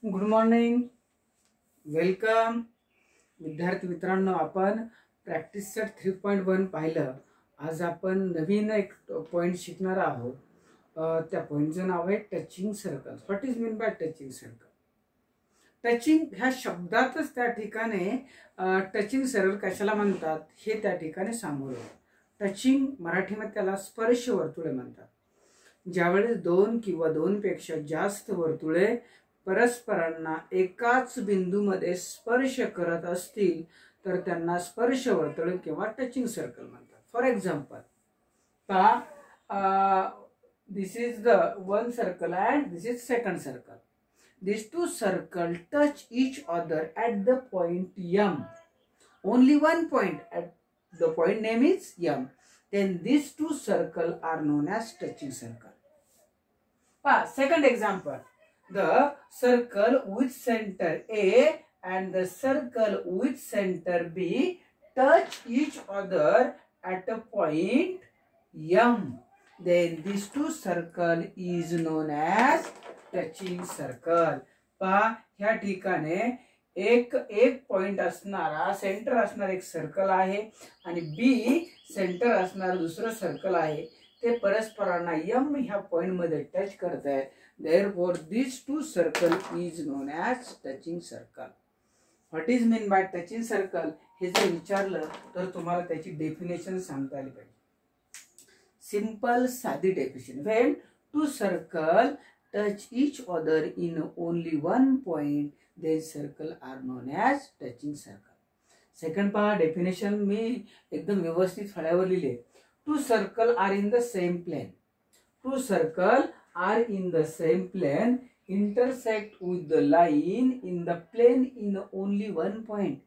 Good morning, welcome विद्यार्थी मित्रांनो. आपण प्रॅक्टिस सेट 3.1 पाहिलं. आज आपण नवीन एक पॉइंट शिकणार आहोत. त्या पॉइंटचं नाव आहे touching circle. What is mean by touching circle? Touching ह्या शब्दातच त्या ठिकाणी टचिंग सर्कल कशाला म्हणतात हे त्या ठिकाणी सांगूया. टचिंग मराठीमध्ये त्याला स्पर्श वर्तुळे म्हणतात. ज्यावेळेस दोन किंवा दोनपेक्षा जास्त वर्तुळे परस्परांना एकाच बिंदूमध्ये स्पर्श करत असतील तर त्यांना स्पर्श वर्तुळ किंवा टचिंग सर्कल म्हणतात. For example, this is the one circle and this is second circle. These two circles touch each other at the point M. Only one point at the point name is M. Then these two circles are known as touching circle. Second example, the circle with center A and the circle with center B touch each other at a point M. Then these two circle is known as touching circle. ह्या ठिकाणी एक point असणारा centre असणार एक circle आहे आणि बी centre असणार दुसरं सर्कल आहे. ते परस्परांना एम ह्या पॉइंट मध्ये टच करत आहेत. Therefore this two circle is known as touching circle. What is mean by touching circle हे जर विचारलं तर तुम्हाला त्याची डेफिनेशन सांगता आली पाहिजे. सिंपल साधी definition. When two circle touch each other in only one point, then circle are known as touching circle. Second definition मी एकदम व्यवस्थित फळ्यावर लिहिले. Two circle are in the same plane. Two circle are in the same plane intersect with the line in the plane in only one point.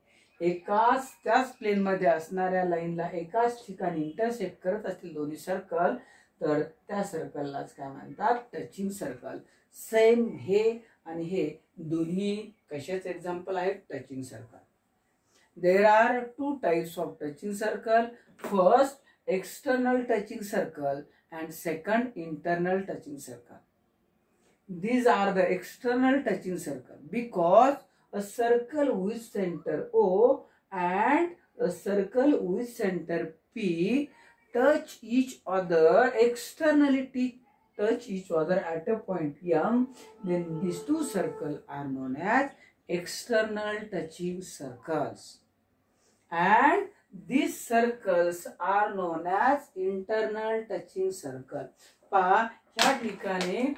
एकाच त्याच plain मध्ये असणाऱ्या लाईनला एकाच ठिकाणी इंटरसेक्ट करत असतील दोन्ही सर्कल तर त्या सर्कललाच काय म्हणतात? Touching circle. सेम हे आणि हे दोन्ही कशाचे एक्झाम्पल आहेत? Touching circle. There are two types of touching circle. First, external touching circle and second, internal touching circle. These are the external touching circle because a circle with center O and a circle with center P touch each other externally, touch each other at a point M. Then these two circles are known as external touching circles, and these circles are known as internal touching circle. ह्या ठिकाणी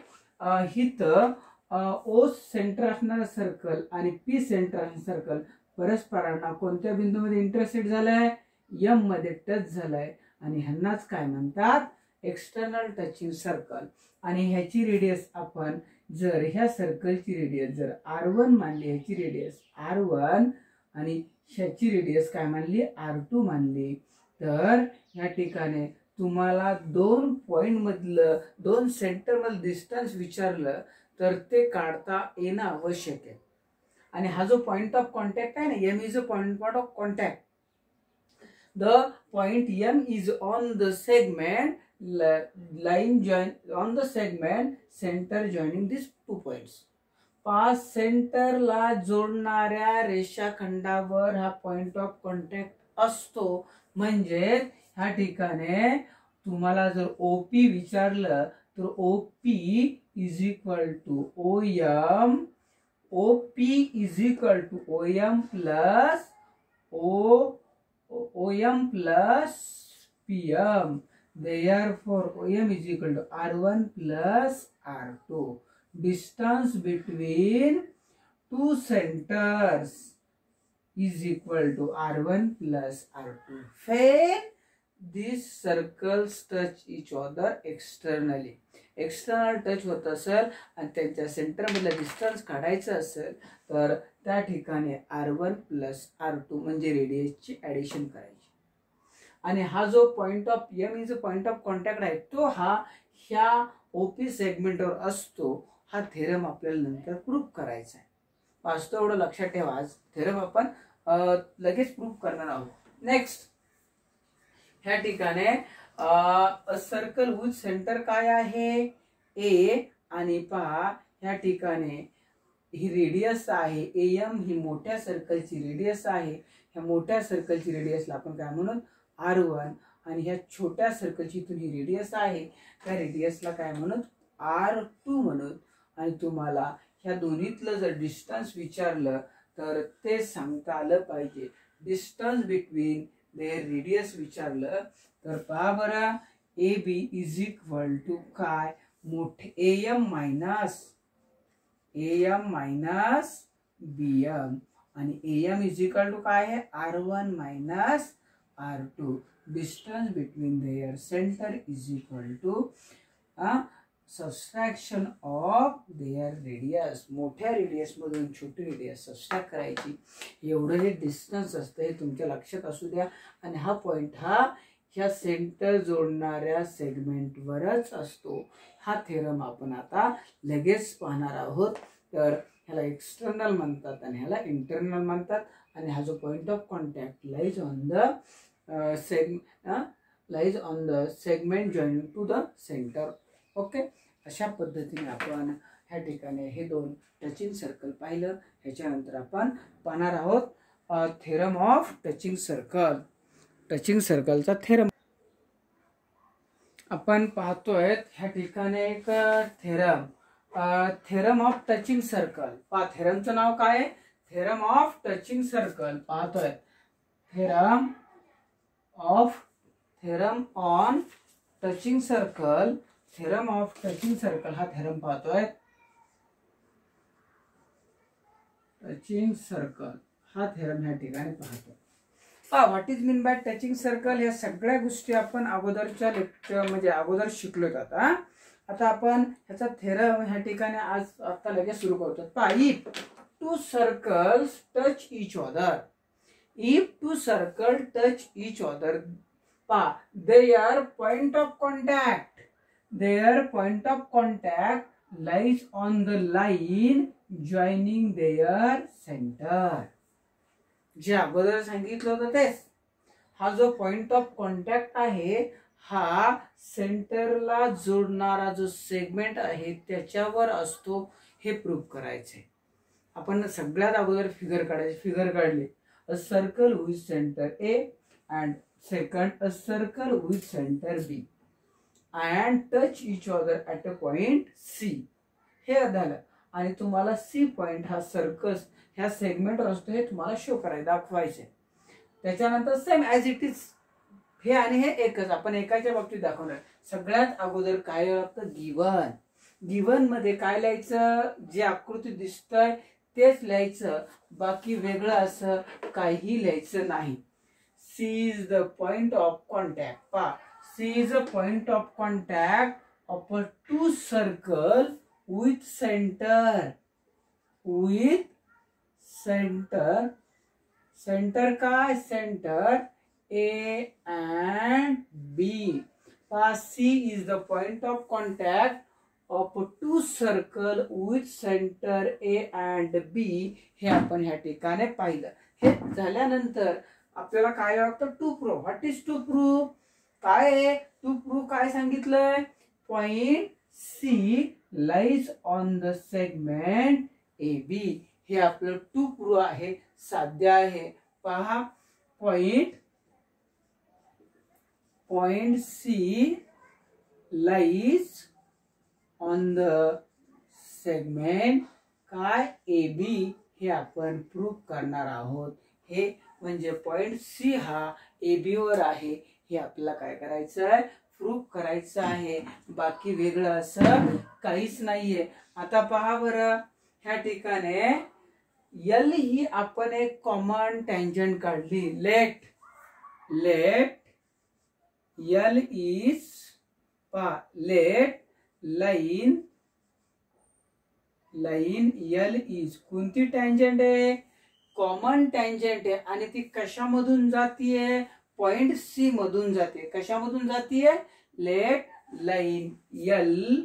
हिथं ओ centre असणारा circle आणि P centre असणारा circle परस्परांना कोणत्या बिंदूमध्ये intersect झालाय? एम मध्ये टच झालाय आणि ह्यांनाच काय म्हणतात? External touching circle. आणि ह्याची रेडियस आपण जर ह्या सर्कलची रेडियस जर R1 मानली, ह्याची रेडियस R1 आणि ह्याची रेडियस काय मानली? R2 मानली तर ह्या ठिकाणी तुम्हाला दोन पॉइंट मधलं दोन सेंटर मधलं डिस्टन्स विचारलं तर ते काढता येणं आवश्यक आहे. आणि हा जो पॉइंट ऑफ कॉन्टॅक्ट आहे ना, M is a point of contact. The point M is on the segment line join on the segment center joining this two points. सेंटरला जोडणाऱ्या रेषाखंडावर हा पॉइंट ऑफ कॉन्टॅक्ट असतो. म्हणजे ह्या ठिकाणी तुम्हाला जर ओपी विचारलं तर OP is equal to OM. OP is equal to OM plus OM plus PM. Therefore, OM is equal to R1 plus R2. Distance between two centers is equal to R1 plus R2. When these circles touch each other externally, external touch होत असेल आणि त्यांच्या centre मधला distance काढायचं असेल तर त्या ठिकाणी R1 प्लस R2 म्हणजे रेडियसची ऍडिशन करायची. आणि हा जो point of M is a point of contact आहे तो ह्या ओपी सेगमेंटवर असतो. हा थेरम आपल्याला नंतर प्रूव्ह करायचा आहे. वास्तव एवढं लक्षात ठेवा. आज थेरम आपण लगेच प्रूव्ह करणार आहोत. नेक्स्ट, ह्या ठिकाणी सर्कल विथ सेंटर काय आहे? ए. आणि पहा ह्या ठिकाणी ही रेडियस आहे, AM ही मोठ्या सर्कलची रेडियस आहे. ह्या मोठ्या सर्कलची रेडियसला आपण काय म्हणू, R1. आणि ह्या छोट्या सर्कलची इथून ही रेडियस आहे, त्या रेडियसला काय म्हणू, R2 म्हणू. आणि तुम्हाला ह्या दोन्हीतलं जर डिस्टन्स विचारलं तर ते सांगता आलं पाहिजे. डिस्टन्स बिटवीन देअर रेडियस विचारलं तर पहा बरं, AB इज इक्वल टू काय, मोठे AM मायनस BM. आणि AM इज इक्वल टू काय आहे, R1 minus R2. Distance between their center is equal to subtraction of their radius. मोठ्या रेडियस मधून छोटी रेडियस सबट्रॅक्ट करायची. एवढं हे डिस्टन्स असतं, हे तुमच्या लक्षात असू द्या. आणि हा पॉइंट हा ह्या सेंटर जोडणाऱ्या सेगमेंटवरच असतो. हा थेरम आपण आता लगेच पाहणार आहोत. तर ह्याला एक्सटर्नल म्हणतात आणि ह्याला इंटरनल म्हणतात. आणि हा जो point of contact lies on the segment joining to the center. Okay, अशा पद्धतीने आपण ह्या ठिकाणी हे दोन टचिंग सर्कल पाहिलं. ह्याच्यानंतर आपण पाहणार आहोत theorem of touching circle. Touching सर्कलचा थेरम आपण पाहतोय. ह्या ठिकाणी एक थेरम ऑफ टचिंग सर्कल. पहा, थेरमचं नाव काय आहे, थेरम ऑफ टचिंग सर्कल. पाहतोय theorem on touching circle. Theorem of touching circle हा थेरम पाहतोय. टचिंग सर्कल हा थेरम ह्या ठिकाणी पाहतो. What is mean by touching circle, या सगळ्या गोष्टी आपण अगोदरच्या लेक्चर म्हणजे अगोदर शिकलोत. आता आपण ह्याचा थेरम ह्या ठिकाणी आता लगेच सुरू करतो. पहा, if two circles touch each other, if two circle touch each other, पहा, their point of contact lies on the line joining their center. जे अगोदर सांगितलं होतं तेच. हा जो पॉइंट ऑफ कॉन्टॅक्ट आहे हा सेंटरला जोडणारा जो सेगमेंट आहे त्याच्यावर असतो, हे प्रूव्ह करायचंय. आपण सगळ्यात अगोदर फिगर काढायची. फिगर काढली, a circle with centre A and second a circle with center B and touch each other at a point C. हे झालं. आणि तुम्हाला C पॉइंट हा सर्कस ह्या सेगमेंटवर असतो, हे तुम्हाला शो करायचं, दाखवायचे. त्याच्यानंतर सेम ॲज इट इज हे आणि हे एकच, आपण एकाच्या बाबतीत दाखवणार. सगळ्यात अगोदर काय लागतं, गिवन. गिवन मध्ये काय लिहायचं, जे आकृती दिसतंय तेच लिहायचं, बाकी वेगळं असं काही लिहायचं नाही. C is the point of contact. पहा, C is a point of contact of a two circle with center. Center काय, center A and B. पहा, C is the point of contact of two circle with center A and B. हे आपण ह्या ठिकाणी पाहिलं. हे झाल्यानंतर आपल्याला काय लागतं, to prove. What is to prove, काय आहे टू प्रूव्ह, काय सांगितलंय, point C lies on the segment AB. हे आपलं टू प्रूव्ह आहे, साध्य आहे. पहा, point C lies on the segment काय AB, हे आपण प्रूव्ह करणार आहोत. हे म्हणजे पॉइंट C हा AB वर आहे, हे आपल्याला काय करायचं आहे, प्रूव्ह करायचं आहे. बाकी वेगळं असं काहीच नाहीये. आता पहा बरं, ह्या ठिकाणी L ही आपण एक कॉमन टँजंट काढली. लेट L इज, पहा, लेट लाईन L इज कोणती टँजंट आहे, कॉमन टँजंट आहे. आणि ती कशामधून जातीये, पॉइंट C मधून जाते. कशामधून जातीये, let line L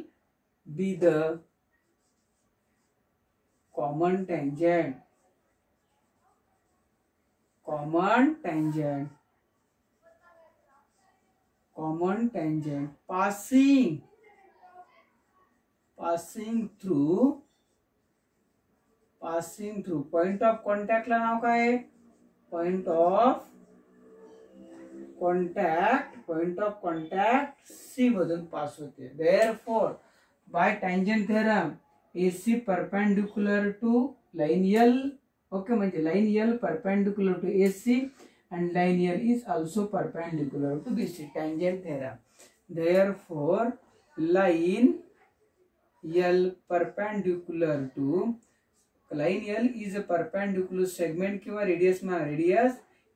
be the common tangent passing through passing through. Point of कॉन्टॅक्टला नाव काय आहे? पॉइंट ऑफ कॉन्टॅक्ट सी मधून पास होते. Therefore by tangent theorem AC perpendicular to line L. Okay, म्हणजे line L perpendicular to AC and line L is also perpendicular to BC. Tangent theorem. Therefore, line L perpendicular to line L is a perpendicular segment किंवा radius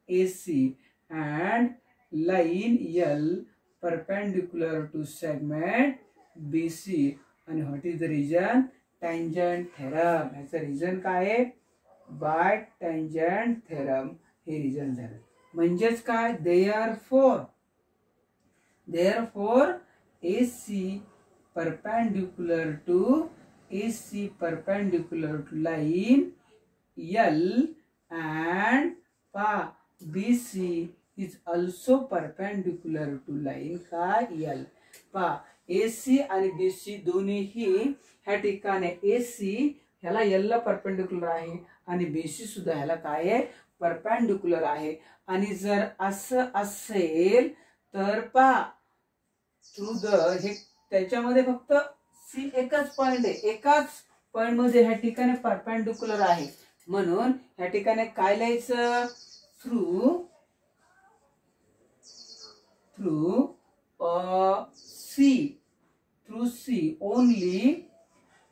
AC and line L perpendicular to segment BC. And what is the reason? Tangent theorem. याचा reason काय आहे? By tangent theorem. हे reason झालं. म्हणजेच काय? Therefore AC perpendicular to line L and BC is also perpendicular to line काय? L. AC आणि BC दोन्हीही ह्या ठिकाणी AC ह्याला L ला परपेंडिक्युलर आहे आणि BC सुद्धा ह्याला काय आहे? परपेंडिक्युलर आहे. आणि जर असं असेल तर थ्रू द हे त्याच्यामध्ये फक्त सी एकच पॉइंट आहे. एकाच पॉइंट मध्ये ह्या ठिकाणी परपेंडिक्युलर आहे. म्हणून ह्या ठिकाणी काय लिहायचं? Through C only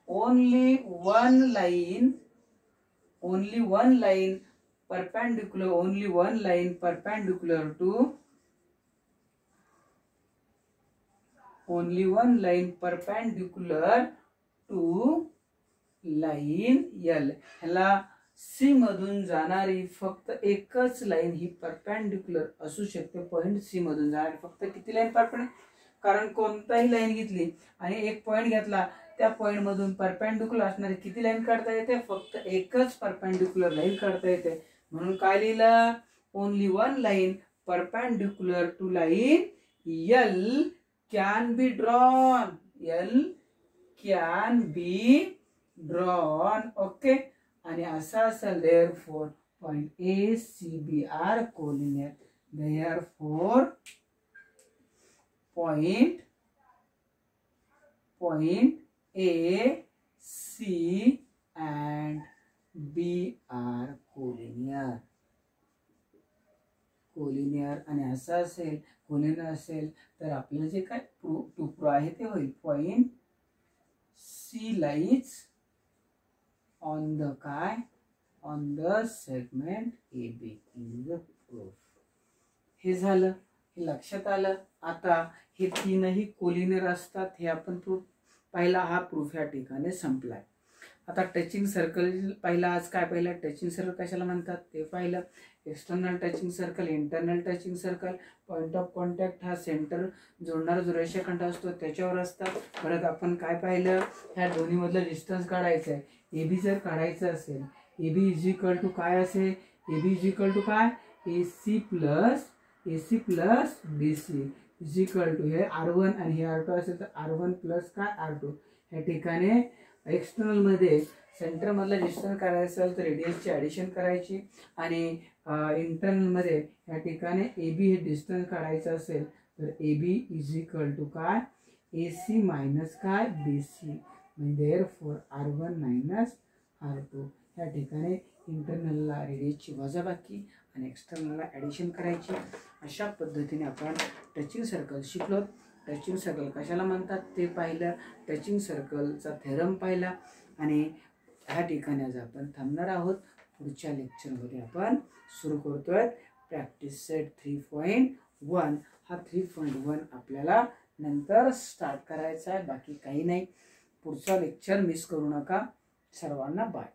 one line perpendicular to line L. ह्याला सी मधून जाणारी फक्त एकच लाईन ही परपेंडिक्युलर असू शकते. पॉइंट सी मधून जाणारी फक्त किती लाईन परपेंडिक्युलर? कारण कोणताही लाईन घेतली आणि एक पॉइंट घेतला, त्या पॉइंट मधून परपेंडिक्युलर असणारी किती लाईन काढता येते? फक्त एकच परपेंडिक्युलर लाईन काढता येते. म्हणून काय लिहिलं? Only one line perpendicular to line L can be drawn. Okay, आणि असं असेल therefore point ACB are collinear. Therefore point AC and B are collinear. आणि असं असेल कोलिनियर असेल तर आपल्याला जे काय टू प्रो आहे ते होईल. Point C lies on the segment AB in the proof. हे झालं, हे लक्षात आलं. आता हे तीनही कोलिनियर असतात हे आपण प्रूफ पाहिला. हा प्रूफ या ठिकाणी संपलाय. आता टचिंग सर्कल पाहिला. आज काय पाहिलं? टचिंग सर्कल कशाला म्हणतात ते पाहिलं. External touching circle, internal touching circle. Point of contact हा सेंटर जोडणारा जो रेषाखंड असतो त्याच्यावर असतात. परत आपण काय पाहिलं? ह्या दोन्ही मधलं डिस्टन्स काढायचं आहे. AB जर काढायचं असेल, AB इज इक्वल टू काय असेल? AB इज इक्वल टू काय? AC plus BC is equal to हे R1 आणि हे R2 असेल तर R1 प्लस काय? R2. ह्या ठिकाणी एक्सटर्नल मध्ये सेंटर मधला डिस्टन्स काढायचा असेल तर रेडियसची ऍडिशन करायची. आणि इंटरनल मध्ये या ठिकाणी AB हे डिस्टन्स काढायचं असेल तर AB इज इक्वल टू काय? AC मायनस काय? BC. Therefore R1 minus R2. या ठिकाणी इंटरनलला रेडियसची वजाबाकी आणि एक्सटर्नलला ऍडिशन करायची. अशा पद्धतीने आपण टचिंग सर्कल शिकलो. टचिंग सर्कल कशाला म्हणतात ते पाहिलं. टचिंग सर्कलचा थेरम पाहिला. आणि ह्या ठिकाणी आज आपण थांबणार आहोत. पुढच्या लेक्चरमध्ये आपण सुरू करतोय प्रॅक्टिस सेट 3.1. हा 3.1 आपल्याला नंतर स्टार्ट करायचा आहे. बाकी काही नाही. पुढचा लेक्चर मिस करू नका. सर्वांना बाय.